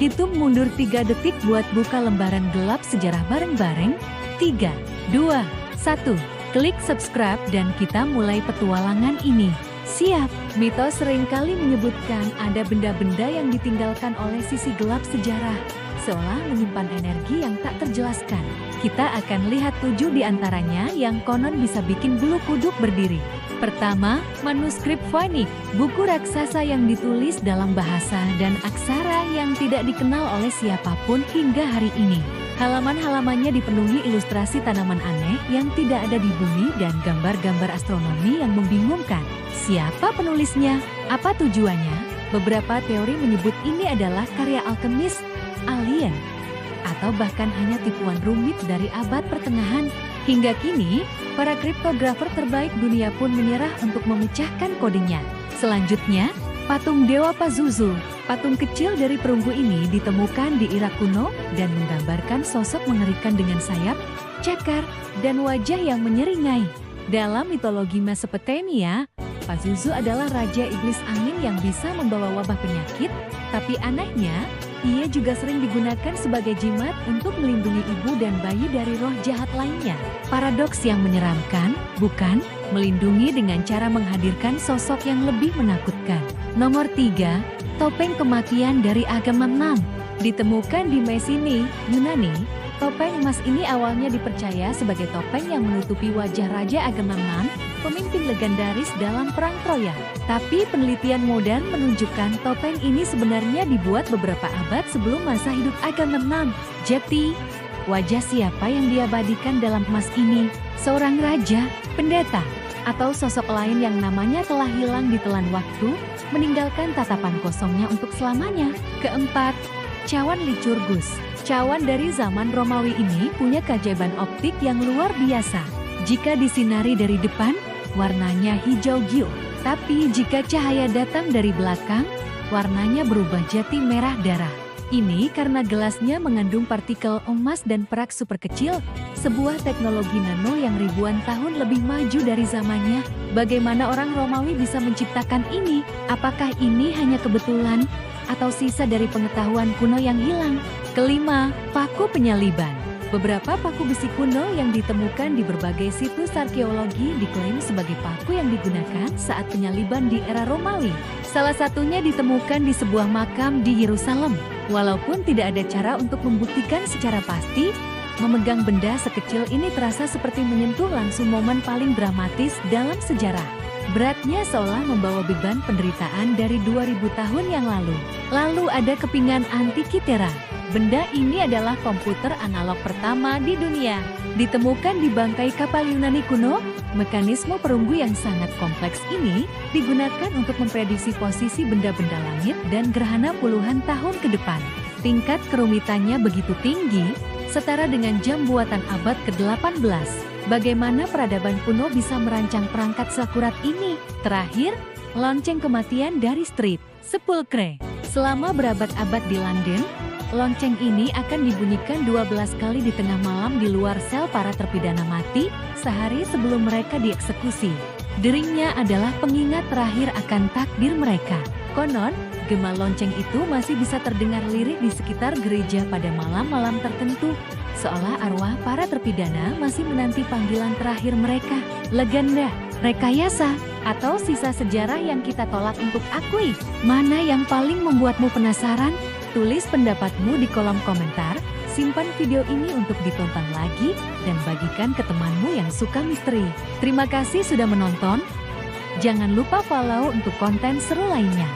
Hitung mundur 3 detik buat buka lembaran gelap sejarah bareng-bareng. 3, 2, 1. Klik subscribe dan kita mulai petualangan ini. Siap. Mitos seringkali menyebutkan ada benda-benda yang ditinggalkan oleh sisi gelap sejarah, seolah menyimpan energi yang tak terjelaskan. Kita akan lihat 7 di antaranya yang konon bisa bikin bulu kuduk berdiri. Pertama, manuskrip Voynich, buku raksasa yang ditulis dalam bahasa dan aksara yang tidak dikenal oleh siapapun hingga hari ini. Halaman-halamannya dipenuhi ilustrasi tanaman aneh yang tidak ada di bumi dan gambar-gambar astronomi yang membingungkan. Siapa penulisnya? Apa tujuannya? Beberapa teori menyebut ini adalah karya alkemis, alien, atau bahkan hanya tipuan rumit dari abad pertengahan. Hingga kini, para kriptografer terbaik dunia pun menyerah untuk memecahkan kodenya. Selanjutnya, patung Dewa Pazuzu. Patung kecil dari perunggu ini ditemukan di Irak kuno dan menggambarkan sosok mengerikan dengan sayap, cakar, dan wajah yang menyeringai. Dalam mitologi Mesopotamia, Pazuzu adalah raja iblis angin yang bisa membawa wabah penyakit, tapi anehnya, ia juga sering digunakan sebagai jimat untuk melindungi ibu dan bayi dari roh jahat lainnya. Paradoks yang menyeramkan, bukan? Melindungi dengan cara menghadirkan sosok yang lebih menakutkan. Nomor 3, topeng kematian dari Agamemnon. Ditemukan di Messini, Yunani, topeng emas ini awalnya dipercaya sebagai topeng yang menutupi wajah Raja Agamemnon, pemimpin legendaris dalam Perang Troya. Tapi penelitian modern menunjukkan topeng ini sebenarnya dibuat beberapa abad sebelum masa hidup Agamemnon. Jadi, wajah siapa yang diabadikan dalam emas ini? Seorang raja, pendeta, atau sosok lain yang namanya telah hilang ditelan waktu, meninggalkan tatapan kosongnya untuk selamanya. Keempat, cawan Lycurgus. Cawan dari zaman Romawi ini punya keajaiban optik yang luar biasa. Jika disinari dari depan, warnanya hijau giok. Tapi jika cahaya datang dari belakang, warnanya berubah jadi merah darah. Ini karena gelasnya mengandung partikel emas dan perak super kecil, sebuah teknologi nano yang ribuan tahun lebih maju dari zamannya. Bagaimana orang Romawi bisa menciptakan ini? Apakah ini hanya kebetulan atau sisa dari pengetahuan kuno yang hilang? Kelima, paku penyaliban. Beberapa paku besi kuno yang ditemukan di berbagai situs arkeologi diklaim sebagai paku yang digunakan saat penyaliban di era Romawi. Salah satunya ditemukan di sebuah makam di Yerusalem. Walaupun tidak ada cara untuk membuktikan secara pasti, memegang benda sekecil ini terasa seperti menyentuh langsung momen paling dramatis dalam sejarah. Beratnya seolah membawa beban penderitaan dari 2000 tahun yang lalu. Lalu ada kepingan Antikythera. Benda ini adalah komputer analog pertama di dunia. Ditemukan di bangkai kapal Yunani kuno, mekanisme perunggu yang sangat kompleks ini digunakan untuk memprediksi posisi benda-benda langit dan gerhana puluhan tahun ke depan. Tingkat kerumitannya begitu tinggi, setara dengan jam buatan abad ke-18. Bagaimana peradaban kuno bisa merancang perangkat seakurat ini? Terakhir, lonceng kematian dari Street Sepulchre. Selama berabad-abad di London, lonceng ini akan dibunyikan 12 kali di tengah malam di luar sel para terpidana mati, sehari sebelum mereka dieksekusi. Deringnya adalah pengingat terakhir akan takdir mereka. Konon, gema lonceng itu masih bisa terdengar lirik di sekitar gereja pada malam-malam tertentu, seolah arwah para terpidana masih menanti panggilan terakhir mereka. Legenda, rekayasa, atau sisa sejarah yang kita tolak untuk akui. Mana yang paling membuatmu penasaran? Tulis pendapatmu di kolom komentar, simpan video ini untuk ditonton lagi, dan bagikan ke temanmu yang suka misteri. Terima kasih sudah menonton. Jangan lupa follow untuk konten seru lainnya.